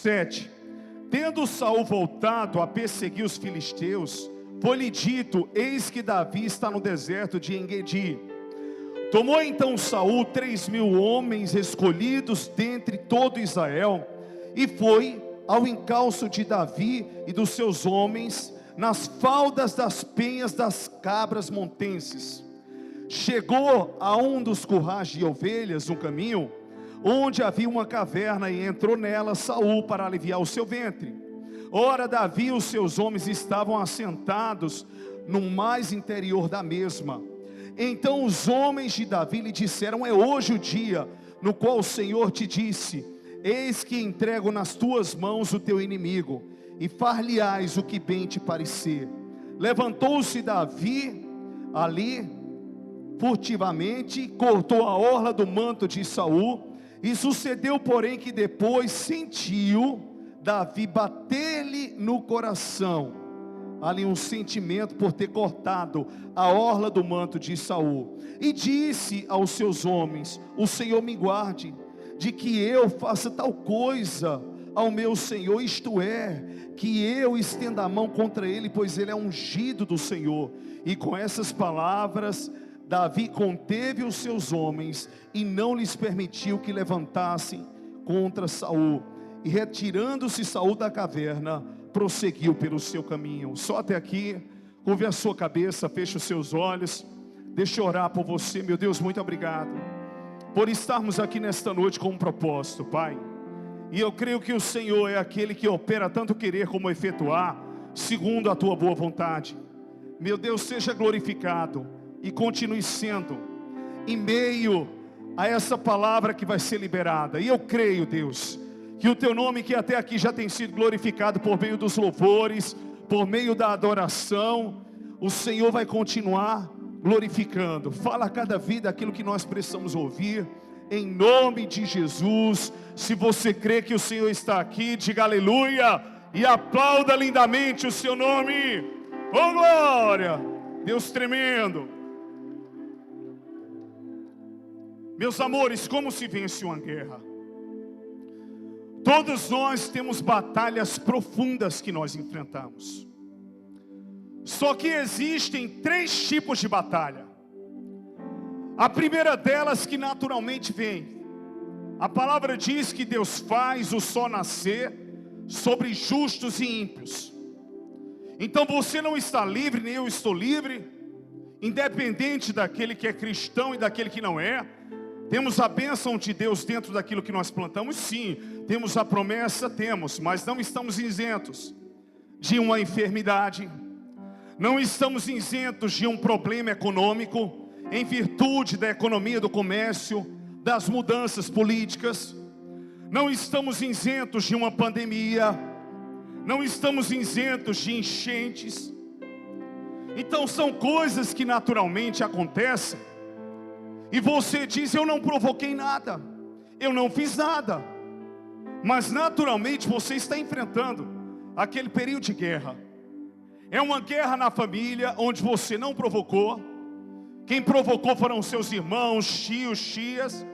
7. Tendo Saul voltado a perseguir os filisteus, foi-lhe dito: eis que Davi está no deserto de En-Gedi. Tomou então Saul 3.000 homens escolhidos dentre todo Israel, e foi ao encalço de Davi e dos seus homens, nas faldas das penhas das cabras montenses. Chegou a um dos currais de ovelhas no caminho, onde havia uma caverna, e entrou nela Saul para aliviar o seu ventre. Ora, Davi e os seus homens estavam assentados no mais interior da mesma. Então os homens de Davi lhe disseram: é hoje o dia no qual o Senhor te disse: eis que entrego nas tuas mãos o teu inimigo, e far-lhe-ás o que bem te parecer. Levantou-se Davi ali furtivamente, cortou a orla do manto de Saul, e sucedeu, porém, que depois sentiu Davi bater-lhe no coração, ali um sentimento por ter cortado a orla do manto de Saul, e disse aos seus homens: o Senhor me guarde de que eu faça tal coisa ao meu Senhor, isto é, que eu estenda a mão contra ele, pois ele é ungido do Senhor. E com essas palavras Davi conteve os seus homens, e não lhes permitiu que levantassem contra Saul. E retirando-se Saul da caverna, prosseguiu pelo seu caminho. Só até aqui. Curve a sua cabeça, feche os seus olhos. Deixa eu orar por você. Meu Deus, muito obrigado por estarmos aqui nesta noite com um propósito, Pai. E eu creio que o Senhor é aquele que opera tanto querer como efetuar, segundo a tua boa vontade. Meu Deus, seja glorificado e continue sendo em meio a essa palavra que vai ser liberada. E eu creio, Deus, que o teu nome, que até aqui já tem sido glorificado por meio dos louvores, por meio da adoração, o Senhor vai continuar glorificando. Fala a cada vida aquilo que nós precisamos ouvir, em nome de Jesus. Se você crê que o Senhor está aqui, diga aleluia e aplauda lindamente o seu nome. Oh glória, Deus tremendo. Meus amores, como se vence uma guerra? Todos nós temos batalhas profundas que nós enfrentamos. Só que existem 3 tipos de batalha. A primeira delas, que naturalmente vem. A palavra diz que Deus faz o sol nascer sobre justos e ímpios. Então você não está livre, nem eu estou livre, independente daquele que é cristão e daquele que não é. Temos a bênção de Deus dentro daquilo que nós plantamos, sim. Temos a promessa, temos, mas não estamos isentos de uma enfermidade. Não estamos isentos de um problema econômico, em virtude da economia do comércio, das mudanças políticas. Não estamos isentos de uma pandemia. Não estamos isentos de enchentes. Então são coisas que naturalmente acontecem. E você diz: eu não provoquei nada, eu não fiz nada. Mas naturalmente você está enfrentando aquele período de guerra. É uma guerra na família, onde você não provocou. Quem provocou foram seus irmãos, tios, tias.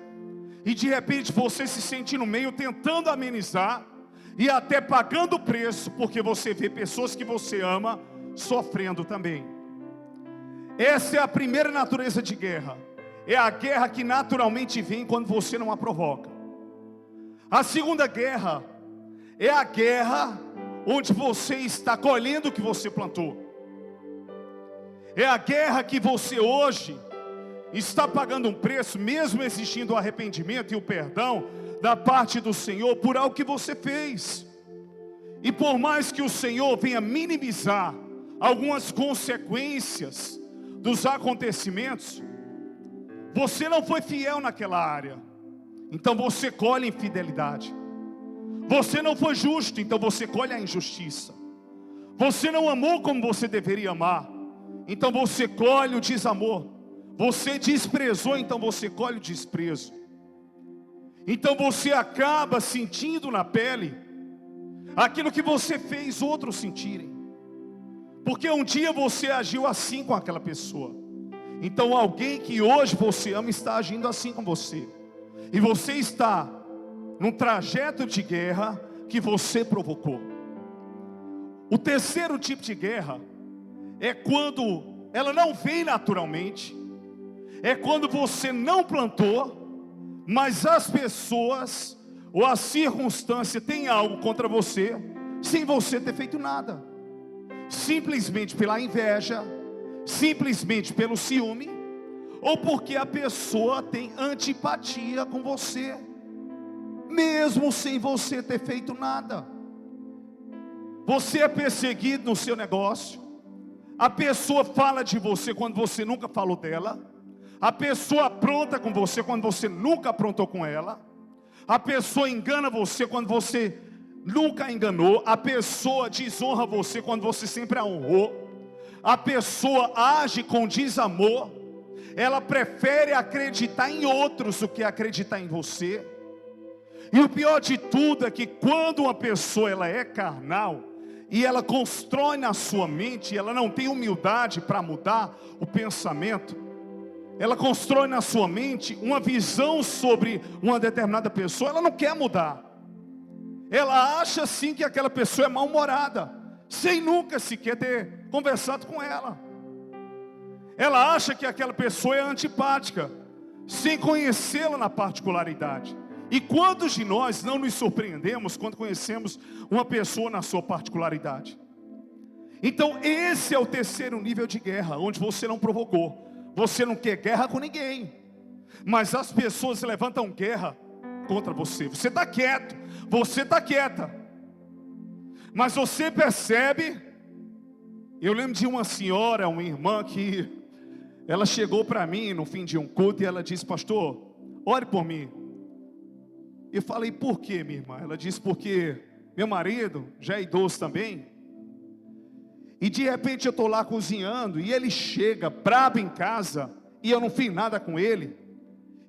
E de repente você se sente no meio, tentando amenizar, e até pagando o preço, porque você vê pessoas que você ama sofrendo também. Essa é a primeira natureza de guerra. É a guerra que naturalmente vem quando você não a provoca. A segunda guerra é a guerra onde você está colhendo o que você plantou. É a guerra que você hoje está pagando um preço, mesmo existindo o arrependimento e o perdão da parte do Senhor por algo que você fez. E por mais que o Senhor venha minimizar algumas consequências dos acontecimentos, você não foi fiel naquela área, então você colhe infidelidade. Você não foi justo, então você colhe a injustiça. Você não amou como você deveria amar, então você colhe o desamor. Você desprezou, então você colhe o desprezo. Então você acaba sentindo na pele aquilo que você fez outros sentirem, porque um dia você agiu assim com aquela pessoa. Então alguém que hoje você ama está agindo assim com você. E você está num trajeto de guerra, que você provocou. O terceiro tipo de guerra é quando ela não vem naturalmente, é quando você não plantou, mas as pessoas ou a circunstância têm algo contra você, sem você ter feito nada. Simplesmente pela inveja, simplesmente pelo ciúme, ou porque a pessoa tem antipatia com você, mesmo sem você ter feito nada. Você é perseguido no seu negócio, a pessoa fala de você quando você nunca falou dela, a pessoa apronta com você quando você nunca aprontou com ela, a pessoa engana você quando você nunca enganou, a pessoa desonra você quando você sempre a honrou, a pessoa age com desamor, ela prefere acreditar em outros do que acreditar em você. E o pior de tudo é que quando uma pessoa ela é carnal, e ela constrói na sua mente, ela não tem humildade para mudar o pensamento, ela constrói na sua mente uma visão sobre uma determinada pessoa, ela não quer mudar. Ela acha sim que aquela pessoa é mal-humorada, sem nunca sequer ter conversado com ela. Ela acha que aquela pessoa é antipática, sem conhecê-la na particularidade. E quantos de nós não nos surpreendemos quando conhecemos uma pessoa na sua particularidade? Então esse é o terceiro nível de guerra, onde você não provocou. Você não quer guerra com ninguém, mas as pessoas levantam guerra contra você. Você está quieto, você está quieta, mas você percebe. Eu lembro de uma senhora, uma irmã, que ela chegou para mim no fim de um culto e ela disse: pastor, ore por mim. Eu falei: por quê, minha irmã? Ela disse: porque meu marido já é idoso também, e de repente eu estou lá cozinhando e ele chega brabo em casa e eu não fiz nada com ele.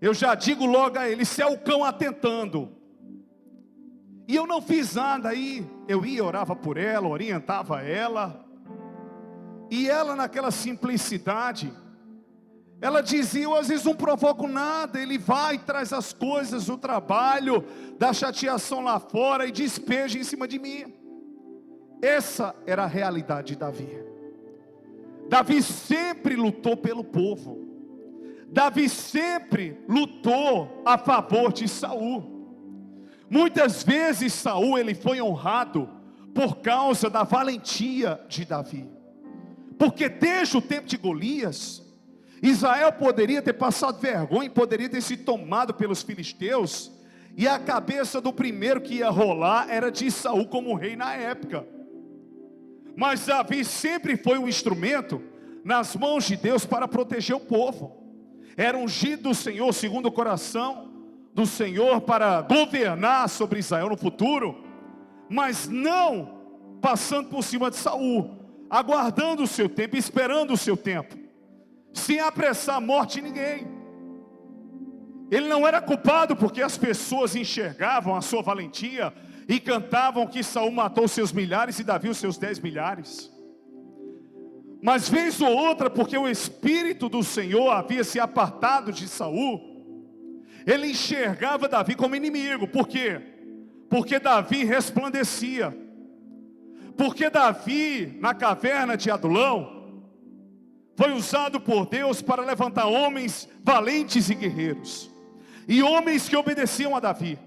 Eu já digo logo a ele: se é o cão atentando. E eu não fiz nada. Aí eu ia, orava por ela, orientava ela, e ela naquela simplicidade, ela dizia: eu às vezes não provoco nada. Ele vai e traz as coisas do trabalho, da chateação lá fora e despeja em cima de mim. Essa era a realidade de Davi. Davi sempre lutou pelo povo. Davi sempre lutou a favor de Saul. Muitas vezes Saul ele foi honrado por causa da valentia de Davi. Porque desde o tempo de Golias, Israel poderia ter passado vergonha, poderia ter sido tomado pelos filisteus, e a cabeça do primeiro que ia rolar era de Saul como rei na época. Mas Davi sempre foi um instrumento nas mãos de Deus para proteger o povo. Era ungido do Senhor segundo o coração do Senhor para governar sobre Israel no futuro, mas não passando por cima de Saul, aguardando o seu tempo, esperando o seu tempo, sem apressar a morte de ninguém. Ele não era culpado porque as pessoas enxergavam a sua valentia e cantavam que Saul matou seus milhares e Davi os seus 10 milhares. Mas vez ou outra, porque o Espírito do Senhor havia se apartado de Saul, ele enxergava Davi como inimigo. Por quê? Porque Davi resplandecia. Porque Davi, na caverna de Adulão, foi usado por Deus para levantar homens valentes e guerreiros, e homens que obedeciam a Davi,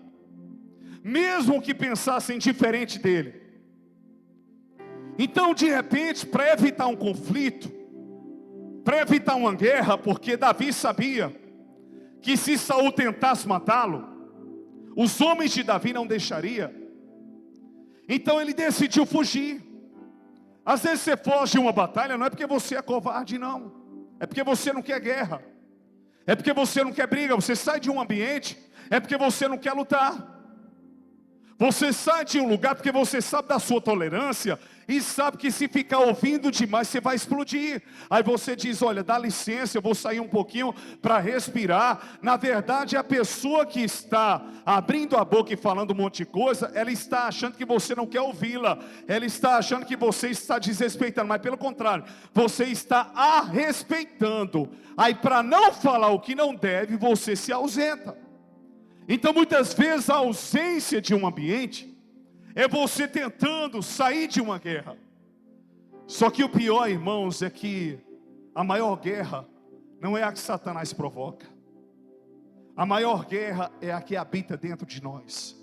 mesmo que pensassem diferente dele. Então de repente, para evitar um conflito, para evitar uma guerra, porque Davi sabia que se Saul tentasse matá-lo, os homens de Davi não deixariam. Então ele decidiu fugir. Às vezes você foge de uma batalha, não é porque você é covarde, não. É porque você não quer guerra. É porque você não quer briga. Você sai de um ambiente, é porque você não quer lutar. Você sai de um lugar porque você sabe da sua tolerância e sabe que se ficar ouvindo demais você vai explodir. Aí você diz: olha, dá licença, eu vou sair um pouquinho para respirar. Na verdade, a pessoa que está abrindo a boca e falando um monte de coisa, ela está achando que você não quer ouvi-la. Ela está achando que você está desrespeitando, mas pelo contrário, você está a respeitando. Aí para não falar o que não deve, você se ausenta. Então muitas vezes a ausência de um ambiente É você tentando sair de uma guerra. Só que o pior, irmãos, é que a maior guerra não é a que Satanás provoca. A maior guerra é a que habita dentro de nós.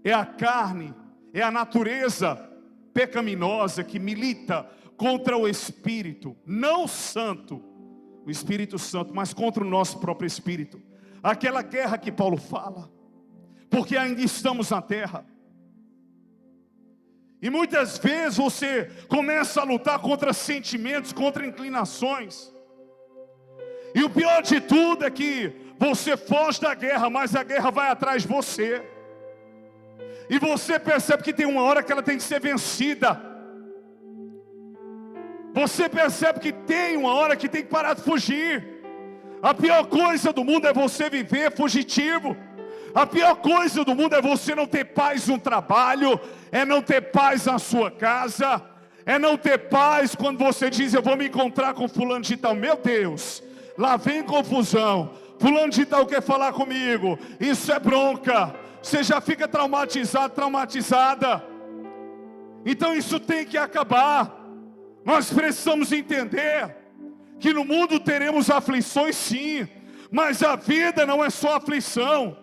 É a carne, é a natureza pecaminosa que milita contra o Espírito, não o Santo, o Espírito Santo, mas contra o nosso próprio Espírito. Aquela guerra que Paulo fala, porque ainda estamos na terra. E muitas vezes você começa a lutar contra sentimentos, contra inclinações. E o pior de tudo é que você foge da guerra, mas a guerra vai atrás de você. E você percebe que tem uma hora que ela tem que ser vencida. Você percebe que tem uma hora que tem que parar de fugir. A pior coisa do mundo é você viver fugitivo. A pior coisa do mundo é você não ter paz no trabalho, é não ter paz na sua casa, é não ter paz quando você diz: eu vou me encontrar com fulano de tal. Meu Deus, lá vem confusão. Fulano de tal quer falar comigo. Isso é bronca. Você já fica traumatizado, traumatizada. Então isso tem que acabar. Nós precisamos entender que no mundo teremos aflições, sim, mas a vida não é só aflição.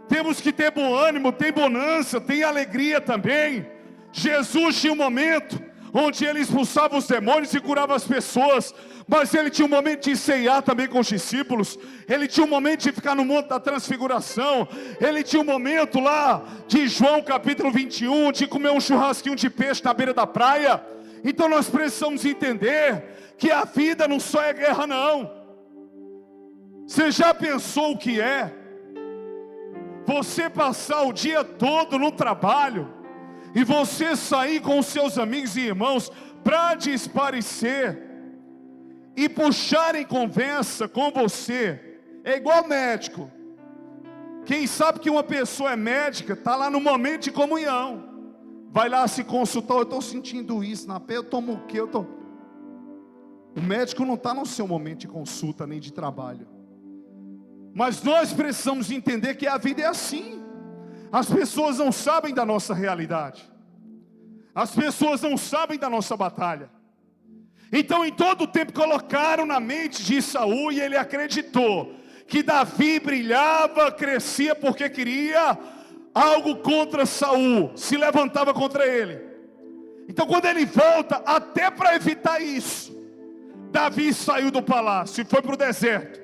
Temos que ter bom ânimo, tem bonança, tem alegria também. Jesus tinha um momento onde ele expulsava os demônios e curava as pessoas, mas ele tinha um momento de ceiar também com os discípulos. Ele tinha um momento de ficar no Monte da Transfiguração. Ele tinha um momento lá de João capítulo 21, de comer um churrasquinho de peixe na beira da praia. Então nós precisamos entender que a vida não só é guerra, não. Você já pensou o que é você passar o dia todo no trabalho e você sair com os seus amigos e irmãos para desaparecer e puxarem conversa com você? É igual médico. Quem sabe que uma pessoa é médica, está lá no momento de comunhão, vai lá se consultar: eu estou sentindo isso na pele, eu tomo o quê? O médico não está no seu momento de consulta nem de trabalho. Mas nós precisamos entender que a vida é assim. As pessoas não sabem da nossa realidade. As pessoas não sabem da nossa batalha. Então em todo o tempo colocaram na mente de Saul, e ele acreditou que Davi brilhava, crescia porque queria algo contra Saul, se levantava contra ele. Então quando ele volta, até para evitar isso, Davi saiu do palácio e foi para o deserto.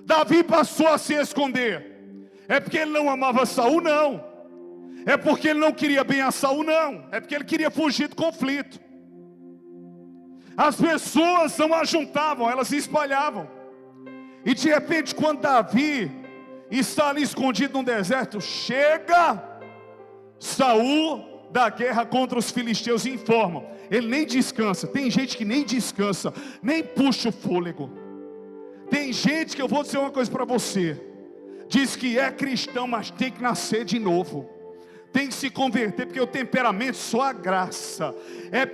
Davi passou a se esconder. É porque ele não amava Saul? Não. É porque ele não queria bem a Saul? Não. É porque ele queria fugir do conflito. As pessoas não ajuntavam, elas se espalhavam. E de repente, quando Davi está ali escondido no deserto, chega Saul da guerra contra os filisteus e informa. Ele nem descansa. Tem gente que nem descansa, nem puxa o fôlego. Tem gente que, eu vou dizer uma coisa para você, diz que é cristão, mas tem que nascer de novo, tem que se converter, porque o temperamento só a graça, é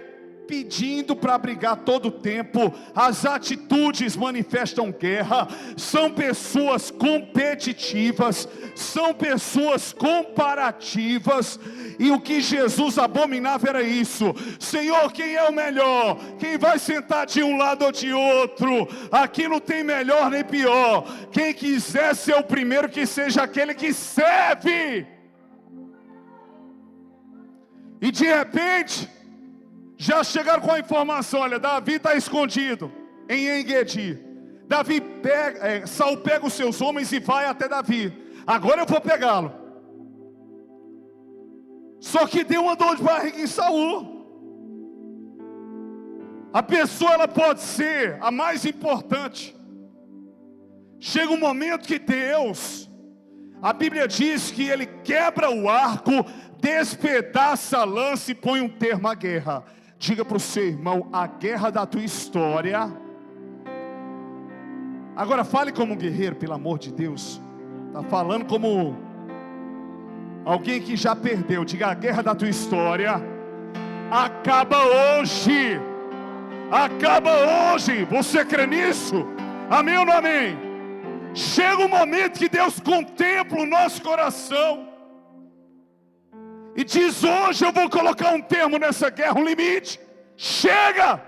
pedindo para brigar todo o tempo. As atitudes manifestam guerra. São pessoas competitivas, são pessoas comparativas. E o que Jesus abominava era isso: Senhor, quem é o melhor? Quem vai sentar de um lado ou de outro? Aqui não tem melhor nem pior. Quem quiser ser o primeiro, que seja aquele que serve. E de repente já chegaram com a informação: olha, Davi está escondido em En-Gedi. Saul pega os seus homens e vai até Davi. Agora eu vou pegá-lo. Só que deu uma dor de barriga em Saul. A pessoa, ela pode ser a mais importante. Chega um momento que Deus, a Bíblia diz que Ele quebra o arco, despedaça a lança e põe um termo à guerra. Diga para o seu irmão: a guerra da tua história. Agora fale como um guerreiro, pelo amor de Deus. Está falando como alguém que já perdeu. Diga: a guerra da tua história acaba hoje. Acaba hoje. Você crê nisso? Amém ou não amém? Chega um momento que Deus contempla o nosso coração e diz: hoje eu vou colocar um termo nessa guerra, um limite. Chega!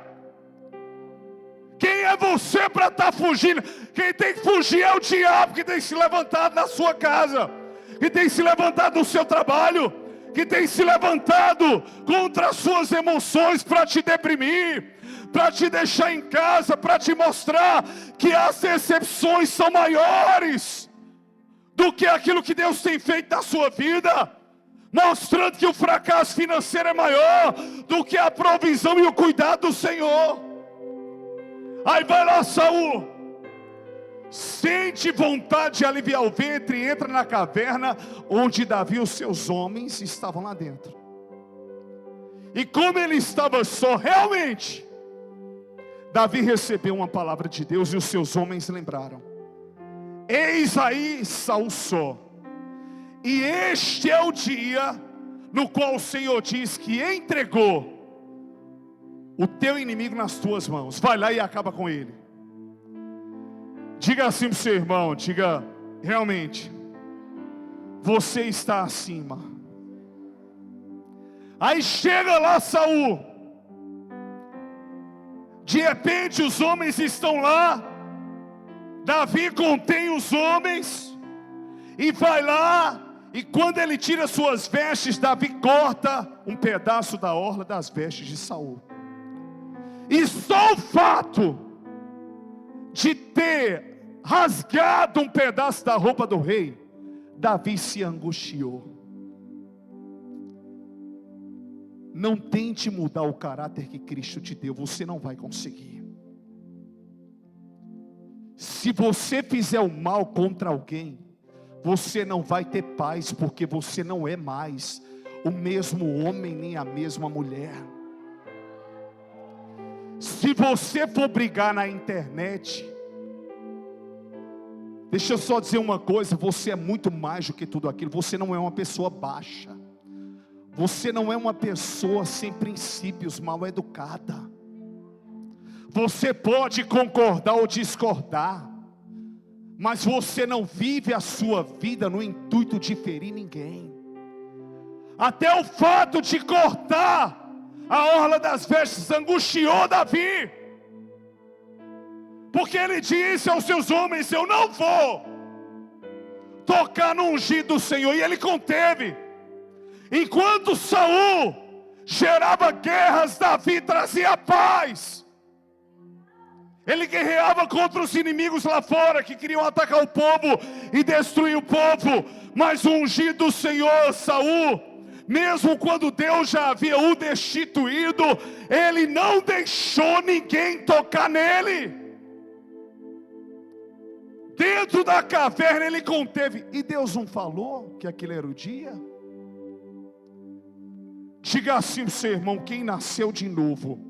Quem é você para estar fugindo? Quem tem que fugir é o diabo, que tem se levantado na sua casa, que tem se levantado no seu trabalho, que tem se levantado contra as suas emoções para te deprimir, para te deixar em casa, para te mostrar que as decepções são maiores do que aquilo que Deus tem feito na sua vida, mostrando que o fracasso financeiro é maior do que a provisão e o cuidado do Senhor. Aí vai lá Saul, sente vontade de aliviar o ventre e entra na caverna onde Davi e os seus homens estavam lá dentro. E como ele estava só, realmente Davi recebeu uma palavra de Deus e os seus homens lembraram: eis aí Saul só, e este é o dia no qual o Senhor diz que entregou o teu inimigo nas tuas mãos. Vai lá e acaba com ele. Diga assim para o seu irmão, diga: realmente, você está acima. Aí chega lá Saul, de repente os homens estão lá, Davi contém os homens, e vai lá, e quando ele tira suas vestes, Davi corta um pedaço da orla das vestes de Saul. E só o fato de ter rasgado um pedaço da roupa do rei, Davi se angustiou. Não tente mudar o caráter que Cristo te deu, você não vai conseguir. Se você fizer o mal contra alguém, você não vai ter paz, porque você não é mais o mesmo homem nem a mesma mulher. Se você for brigar na internet, deixa eu só dizer uma coisa: você é muito mais do que tudo aquilo. Você não é uma pessoa baixa, você não é uma pessoa sem princípios, mal educada. Você pode concordar ou discordar, mas você não vive a sua vida no intuito de ferir ninguém. Até o fato de cortar a orla das vestes angustiou Davi, porque ele disse aos seus homens: eu não vou tocar no ungido do Senhor. E ele conteve. Enquanto Saul gerava guerras, Davi trazia paz. Ele guerreava contra os inimigos lá fora, que queriam atacar o povo e destruir o povo. Mas o ungido do Senhor, Saul, mesmo quando Deus já havia o destituído, ele não deixou ninguém tocar nele. Dentro da caverna ele conteve. E Deus não falou que aquele era o dia? Diga assim para o seu irmão: quem nasceu de novo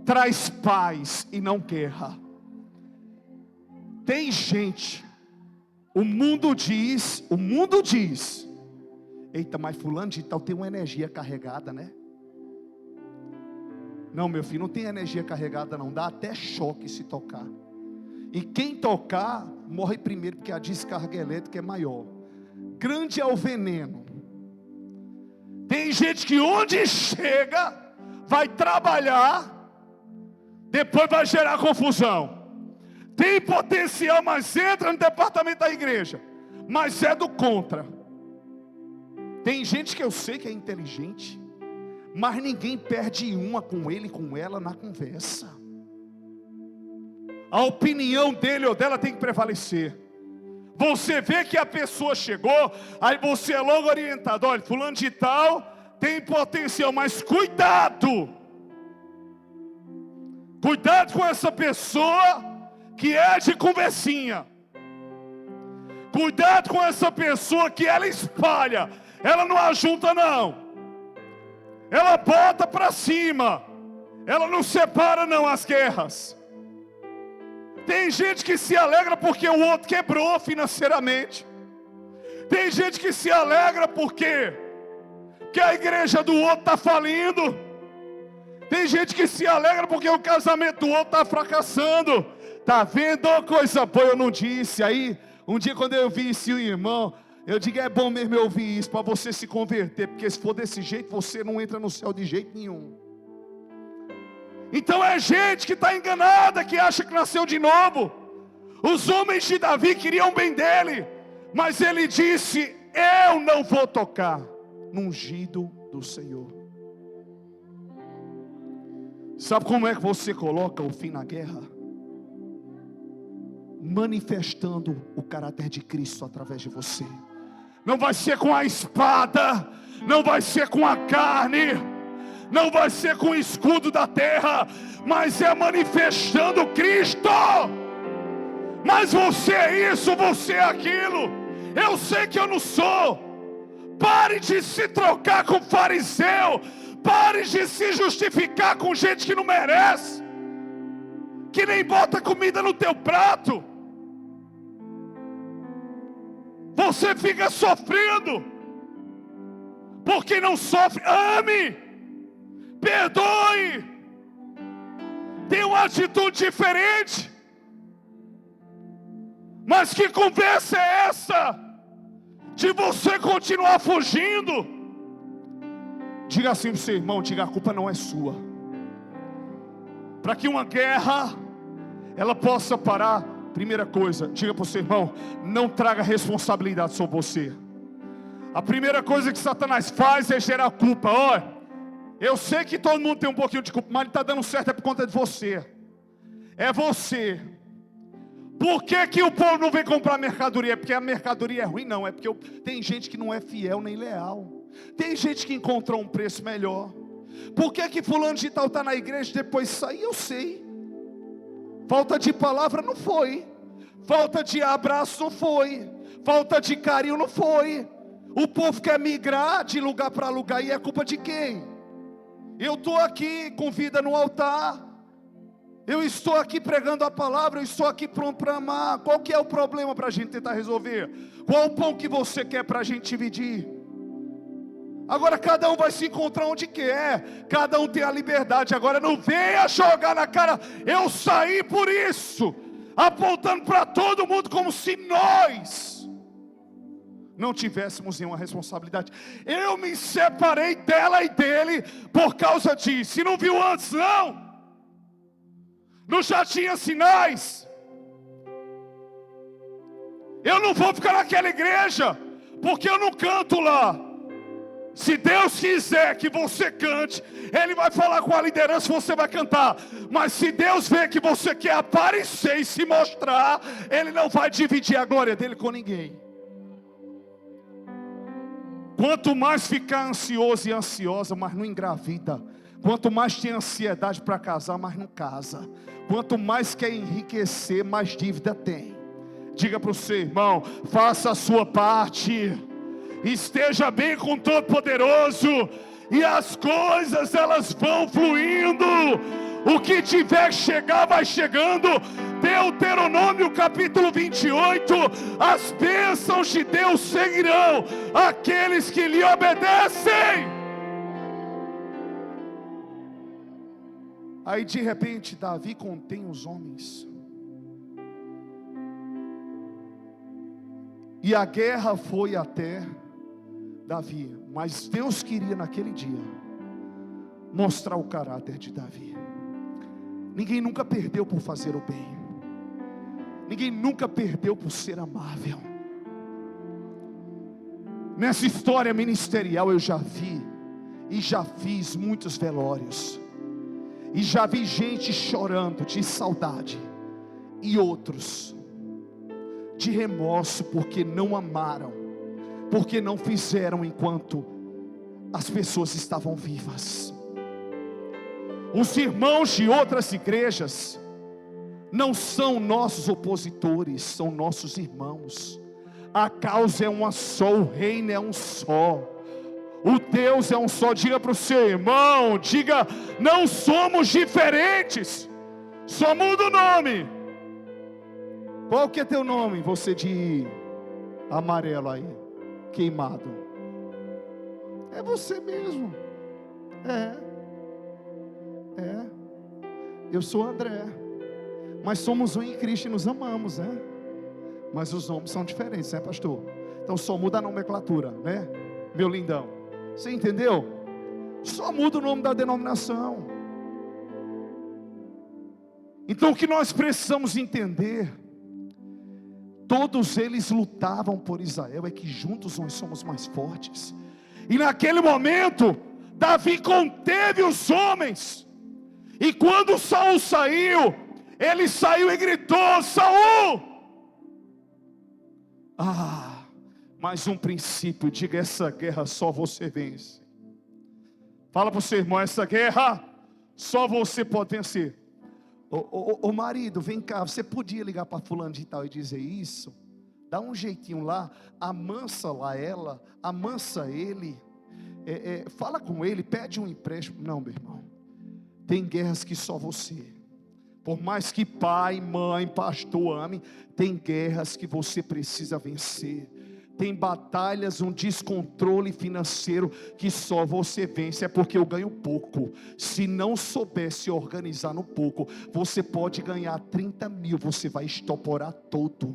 traz paz e não guerra. Tem gente, o mundo diz, eita, mas fulano de tal tem uma energia carregada, né? Não, meu filho, não tem energia carregada não, dá até choque se tocar. E quem tocar, morre primeiro, porque a descarga elétrica é maior. Grande é o veneno. Tem gente que onde chega, vai trabalhar, depois vai gerar confusão. Tem potencial, mas entra no departamento da igreja, mas é do contra. Tem gente que eu sei que é inteligente, mas ninguém perde uma com ele, com ela na conversa. A opinião dele ou dela tem que prevalecer. Você vê que a pessoa chegou, aí você é logo orientado: olha, fulano de tal tem potencial, mas cuidado. Cuidado com essa pessoa que é de conversinha. Cuidado com essa pessoa que ela espalha, ela não ajunta não. Ela bota para cima, ela não separa não as guerras. Tem gente que se alegra porque o outro quebrou financeiramente. Tem gente que se alegra porque a igreja do outro está falindo. Tem gente que se alegra porque o casamento do outro está fracassando. Está vendo coisa boa? Eu não disse. Aí um dia quando eu vi esse irmão, Eu digo, é bom mesmo eu ouvir isso, para você se converter, porque se for desse jeito, você não entra no céu de jeito nenhum. Então é gente que está enganada, que acha que nasceu de novo. Os homens de Davi queriam bem dele, mas ele disse, eu não vou tocar no ungido do Senhor. Sabe como é que você coloca o fim na guerra? Manifestando o caráter de Cristo através de você. Não vai ser com a espada, não vai ser com a carne, não vai ser com o escudo da terra, mas é manifestando Cristo. Mas você é isso, você é aquilo. Eu sei que eu não sou. Pare de se trocar com fariseu. Pare de se justificar com gente que não merece, que nem bota comida no teu prato. Você fica sofrendo. Por quem não sofre, ame, perdoe, tenha uma atitude diferente. Mas que conversa é essa de você continuar fugindo? Diga assim para o seu irmão, diga, a culpa não é sua. Para que uma guerra ela possa parar, primeira coisa, diga para o seu irmão, não traga responsabilidade sobre você. A primeira coisa que Satanás faz é gerar culpa. Olha, eu sei que todo mundo tem um pouquinho de culpa, mas ele está dando certo é por conta de você. É você. Por que o povo não vem comprar mercadoria? Porque a mercadoria é ruim? Não, é porque tem gente que não é fiel nem leal. Tem gente que encontrou um preço melhor. Por que fulano de tal está na igreja e depois sai? Eu sei. Falta de palavra não foi. Falta de abraço não foi. Falta de carinho não foi. O povo quer migrar de lugar para lugar e é culpa de quem? Eu estou aqui com vida no altar. Eu estou aqui pregando a palavra, eu estou aqui pronto para amar. Qual que é o problema para a gente tentar resolver? Qual o pão que você quer para a gente dividir? Agora cada um vai se encontrar onde quer, cada um tem a liberdade. Agora não venha jogar na cara, eu saí por isso, apontando para todo mundo como se nós não tivéssemos nenhuma responsabilidade. Eu me separei dela e dele por causa disso. E não viu antes não? Não já tinha sinais? Eu não vou ficar naquela igreja, porque eu não canto lá. Se Deus quiser que você cante, Ele vai falar com a liderança, você vai cantar. Mas se Deus vê que você quer aparecer e se mostrar, Ele não vai dividir a glória dEle com ninguém. Quanto mais ficar ansioso e ansiosa, mas não engravida. Quanto mais tem ansiedade para casar, mas não casa. Quanto mais quer enriquecer, mais dívida tem. Diga para o seu irmão, faça a sua parte. Esteja bem com o Todo-Poderoso. E as coisas elas vão fluindo. O que tiver que chegar, vai chegando. Deuteronômio capítulo 28. As bênçãos de Deus seguirão aqueles que lhe obedecem. Aí de repente Davi contém os homens. E a guerra foi até Davi. Mas Deus queria naquele dia mostrar o caráter de Davi. Ninguém nunca perdeu por fazer o bem. Ninguém nunca perdeu por ser amável. Nessa história ministerial eu já vi e já fiz muitos velórios. E já vi gente chorando de saudade. E outros de remorso porque não amaram. Porque não fizeram enquanto as pessoas estavam vivas. Os irmãos de outras igrejas não são nossos opositores, são nossos irmãos. A causa é uma só, o reino é um só. O Deus é um só. Diga para o seu irmão, diga, não somos diferentes, só muda o nome. Qual que é teu nome? Você de amarelo aí, queimado. É você mesmo. Eu sou André. Mas somos um em Cristo e nos amamos, né? Mas os nomes são diferentes, né, pastor? Então só muda a nomenclatura, né, meu lindão? Você entendeu? Só muda o nome da denominação. Então o que nós precisamos entender, todos eles lutavam por Israel, é que juntos nós somos mais fortes. E naquele momento, Davi conteve os homens. E quando Saul saiu, ele saiu e gritou: Saul! Mais um princípio, diga: essa guerra só você vence. Fala para o seu irmão: essa guerra só você pode vencer. Ô marido, vem cá, você podia ligar para fulano de tal e dizer isso? Dá um jeitinho lá, amansa lá ela, amansa ele, fala com ele, pede um empréstimo. Não, meu irmão, tem guerras que só você, por mais que pai, mãe, pastor ame, tem guerras que você precisa vencer. Tem batalhas, um descontrole financeiro que só você vence. É porque eu ganho pouco. Se não soubesse organizar no pouco, você pode ganhar 30 mil, você vai estoporar todo.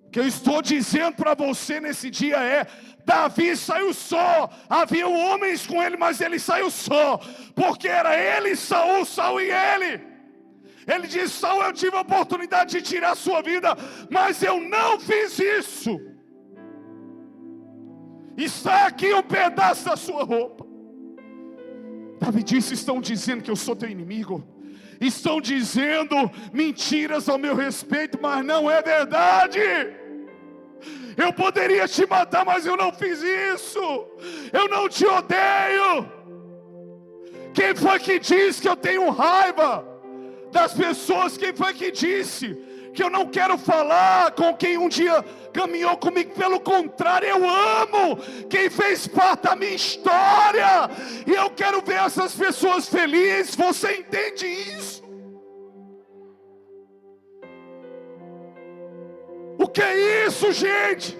O que eu estou dizendo para você nesse dia é: Davi saiu só. Havia homens com ele, mas ele saiu só, porque era ele, Saul e ele. Ele disse: Saul, eu tive a oportunidade de tirar a sua vida, mas eu não fiz isso. Está aqui um pedaço da sua roupa. Davi disse: estão dizendo que eu sou teu inimigo, estão dizendo mentiras ao meu respeito, mas não é verdade. Eu poderia te matar, mas eu não fiz isso. Eu não te odeio. Quem foi que disse que eu tenho raiva das pessoas? Quem foi que disse que eu não quero falar com quem um dia caminhou comigo? Pelo contrário, eu amo quem fez parte da minha história, e eu quero ver essas pessoas felizes. Você entende isso? O que é isso, gente?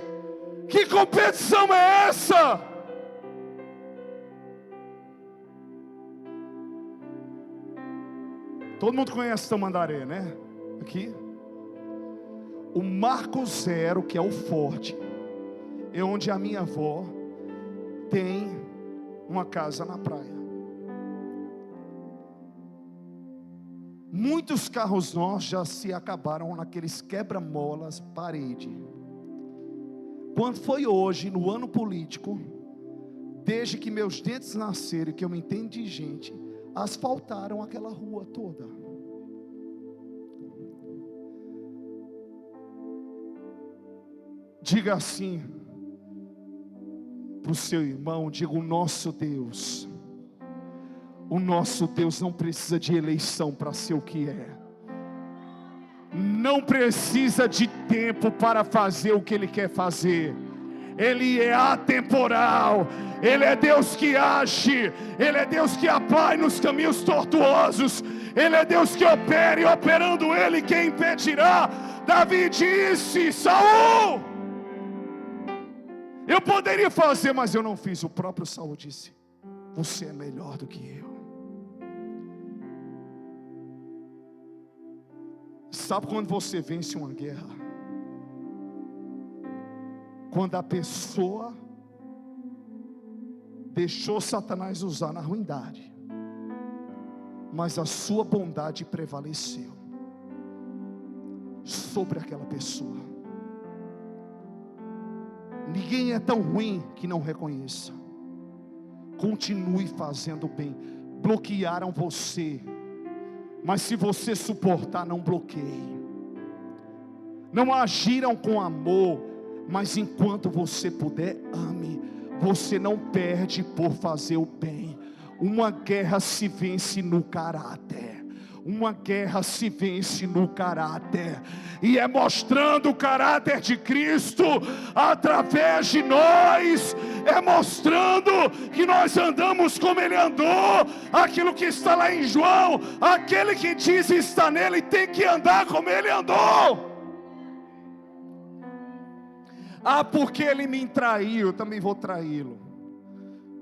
Que competição é essa? Todo mundo conhece Tamandaré, né? Aqui. O Marco Zero, que é o forte, é onde a minha avó tem uma casa na praia. Muitos carros nossos já se acabaram naqueles quebra-molas parede. Quando foi hoje, no ano político, desde que meus dentes nasceram, que eu me entendo de gente, asfaltaram aquela rua toda. Diga assim para o seu irmão, diga: o nosso Deus não precisa de eleição para ser o que é. Não precisa de tempo para fazer o que Ele quer fazer. Ele é atemporal. Ele é Deus que age. Ele é Deus que aplai nos caminhos tortuosos. Ele é Deus que opera, e operando Ele, quem impedirá? Davi disse: Saul, eu poderia fazer, mas eu não fiz. O próprio Saul disse: você é melhor do que eu. Sabe quando você vence uma guerra? Quando a pessoa deixou Satanás usar na ruindade, mas a sua bondade prevaleceu sobre aquela pessoa. Ninguém é tão ruim que não reconheça. Continue fazendo bem. Bloquearam você, mas se você suportar, não bloqueie. Não agiram com amor, mas enquanto você puder, ame. Você não perde por fazer o bem. Uma guerra se vence no caráter. Uma guerra se vence no caráter. E é mostrando o caráter de Cristo através de nós. É mostrando que nós andamos como Ele andou. Aquilo que está lá em João: aquele que diz estar nele tem que andar como Ele andou. Porque ele me traiu, eu também vou traí-lo.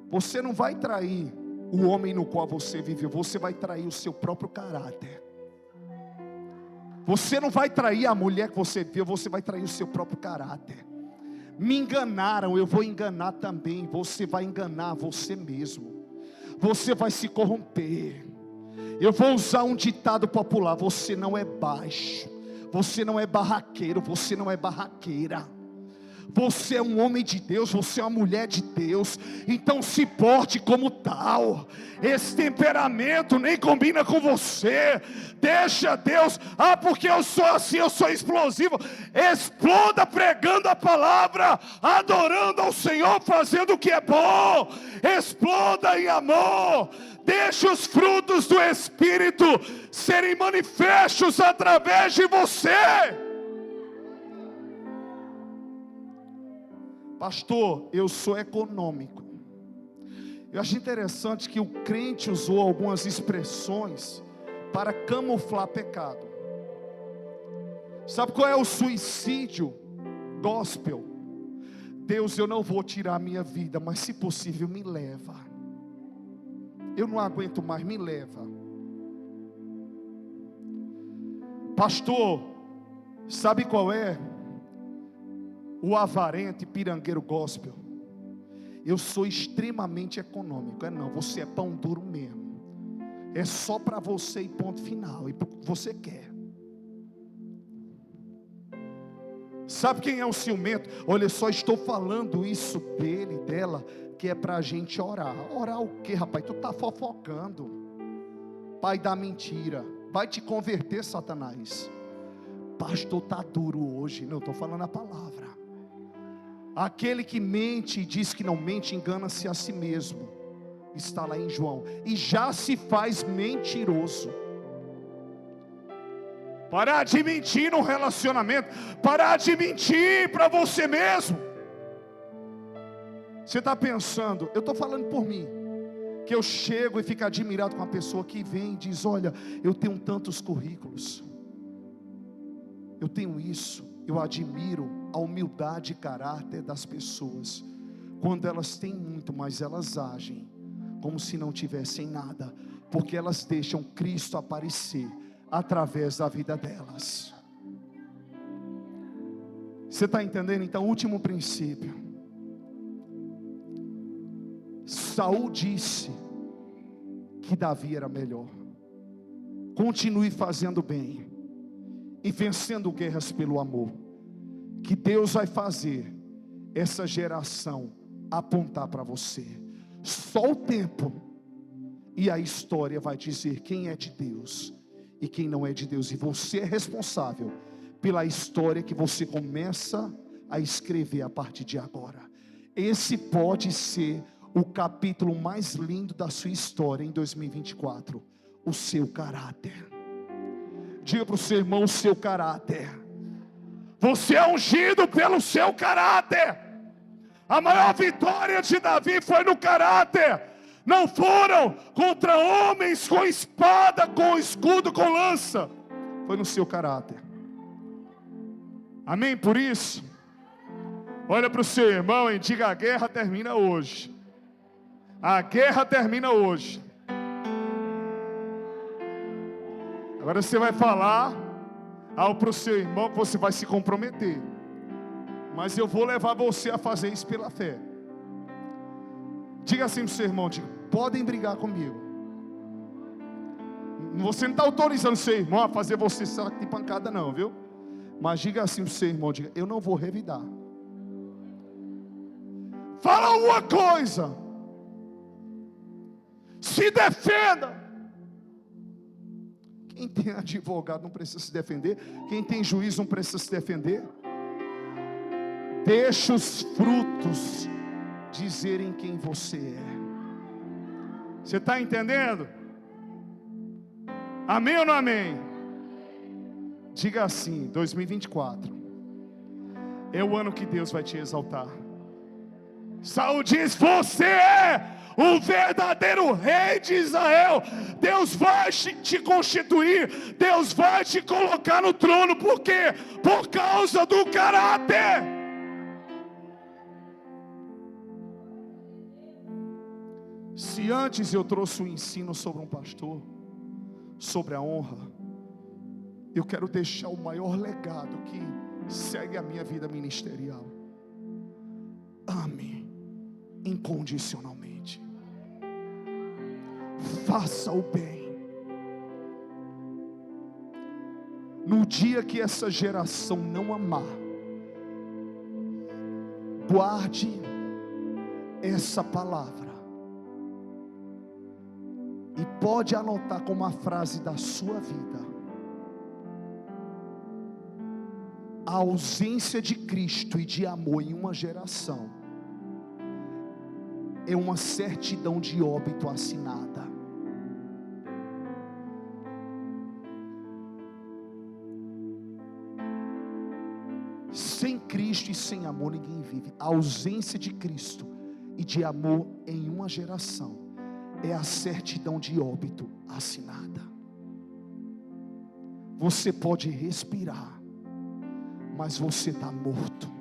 Você não vai trair o homem no qual você viveu, você vai trair o seu próprio caráter. Você não vai trair a mulher que você viu, você vai trair o seu próprio caráter. Me enganaram, eu vou enganar também. Você vai enganar você mesmo. Você vai se corromper. Eu vou usar um ditado popular: você não é baixo, você não é barraqueiro, você não é barraqueira. Você é um homem de Deus, você é uma mulher de Deus, então se porte como tal. Esse temperamento nem combina com você. Deixa Deus, porque eu sou assim, eu sou explosivo. Exploda pregando a palavra, adorando ao Senhor, fazendo o que é bom. Exploda em amor. Deixe os frutos do Espírito serem manifestos através de você. Pastor, eu sou econômico. Eu acho interessante que o crente usou algumas expressões para camuflar pecado. Sabe qual é o suicídio gospel? Deus, eu não vou tirar a minha vida, mas se possível me leva. Eu não aguento mais, me leva. Pastor, sabe qual é o avarento e pirangueiro gospel? Eu sou extremamente econômico. Não, você é pão duro mesmo. É só para você e ponto final, e porque você quer. Sabe quem é o ciumento? Olha, eu só estou falando isso dele, dela, que é para a gente orar. Orar o quê, rapaz? Tu está fofocando. Pai da mentira, vai te converter, Satanás. Pastor, está duro hoje. Não, estou falando a palavra. Aquele que mente e diz que não mente, engana-se a si mesmo. Está lá em João. E já se faz mentiroso. Parar de mentir no relacionamento. Parar de mentir para você mesmo. Você está pensando, eu estou falando por mim, que eu chego e fico admirado com a pessoa que vem e diz: olha, eu tenho tantos currículos, eu tenho isso. Eu admiro a humildade e caráter das pessoas, quando elas têm muito, mas elas agem como se não tivessem nada, porque elas deixam Cristo aparecer através da vida delas. Você está entendendo? Então, último princípio. Saul disse que Davi era melhor. Continue fazendo bem e vencendo guerras pelo amor, que Deus vai fazer essa geração apontar para você. Só o tempo e a história vai dizer quem é de Deus e quem não é de Deus. E você é responsável pela história que você começa a escrever a partir de agora. Esse pode ser o capítulo mais lindo da sua história em 2024. O seu caráter. Diga para o seu irmão: o seu caráter. Você é ungido pelo seu caráter. A maior vitória de Davi foi no caráter. Não foram contra homens com espada, com escudo, com lança. Foi no seu caráter. Amém? Por isso, olha para o seu irmão e diga: a guerra termina hoje. A guerra termina hoje. Agora você vai falar para o seu irmão que você vai se comprometer. Mas eu vou levar você a fazer isso pela fé. Diga assim para o seu irmão: diga, podem brigar comigo. Você não está autorizando o seu irmão a fazer você saco de pancada não, viu? Mas diga assim para o seu irmão: diga, eu não vou revidar. Fala uma coisa. Se defenda. Quem tem advogado não precisa se defender. Quem tem juiz não precisa se defender. Deixa os frutos dizerem quem você é. Você está entendendo? Amém ou não amém? Diga assim: 2024 é o ano que Deus vai te exaltar. Saul diz: você é o verdadeiro rei de Israel. Deus vai te constituir. Deus vai te colocar no trono. Por quê? Por causa do caráter. Se antes eu trouxe um ensino sobre um pastor, sobre a honra, eu quero deixar o maior legado que segue a minha vida ministerial. Ame incondicionalmente. Faça o bem. No dia que essa geração não amar, guarde essa palavra e pode anotar como a frase da sua vida: a ausência de Cristo e de amor em uma geração é uma certidão de óbito assinada. Sem Cristo e sem amor ninguém vive. A ausência de Cristo e de amor em uma geração é a certidão de óbito assinada. Você pode respirar, mas você está morto.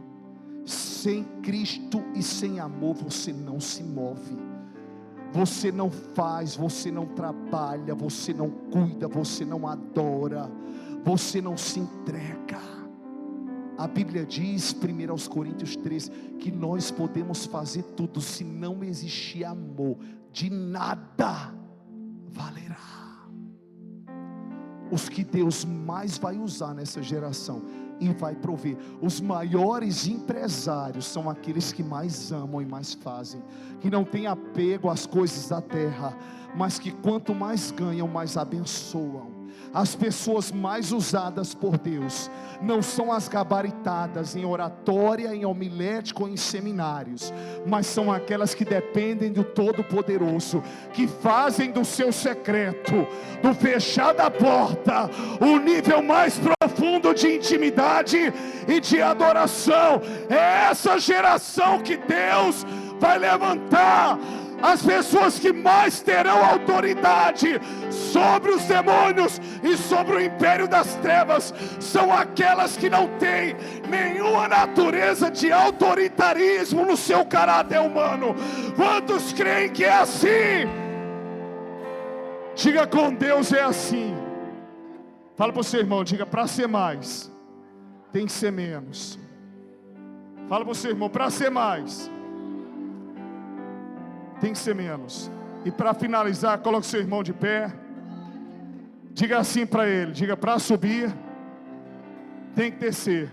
Sem Cristo e sem amor você não se move. Você não faz, você não trabalha, você não cuida, você não adora, você não se entrega. A Bíblia diz, 1 Coríntios 13, que nós podemos fazer tudo, se não existir amor, de nada valerá. Os que Deus mais vai usar nessa geração e vai prover, os maiores empresários são aqueles que mais amam e mais fazem, que não têm apego às coisas da terra, mas que quanto mais ganham, mais abençoam. As pessoas mais usadas por Deus não são as gabaritadas em oratória, em homilética ou em seminários, mas são aquelas que dependem do Todo-Poderoso, que fazem do seu secreto, do fechar da porta, o nível mais profundo de intimidade e de adoração. É essa geração que Deus vai levantar. As pessoas que mais terão autoridade sobre os demônios e sobre o império das trevas são aquelas que não têm nenhuma natureza de autoritarismo no seu caráter humano. Quantos creem que é assim? Diga: com Deus é assim. Fala para o seu irmão, diga: para ser mais tem que ser menos. Fala para o seu irmão: para ser mais tem que ser menos. E para finalizar, coloque seu irmão de pé. Diga assim para ele, diga: para subir tem que descer.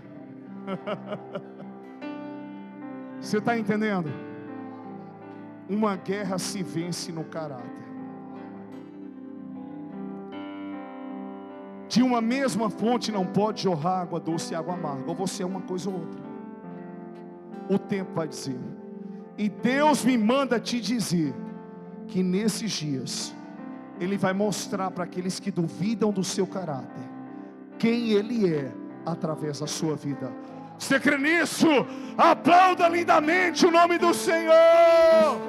Você está entendendo? Uma guerra se vence no caráter. De uma mesma fonte não pode jorrar água doce e água amarga. Ou você é uma coisa ou outra. O tempo vai dizer. E Deus me manda te dizer que nesses dias Ele vai mostrar para aqueles que duvidam do seu caráter quem Ele é através da sua vida. Você crê nisso? Aplauda lindamente o nome do Senhor.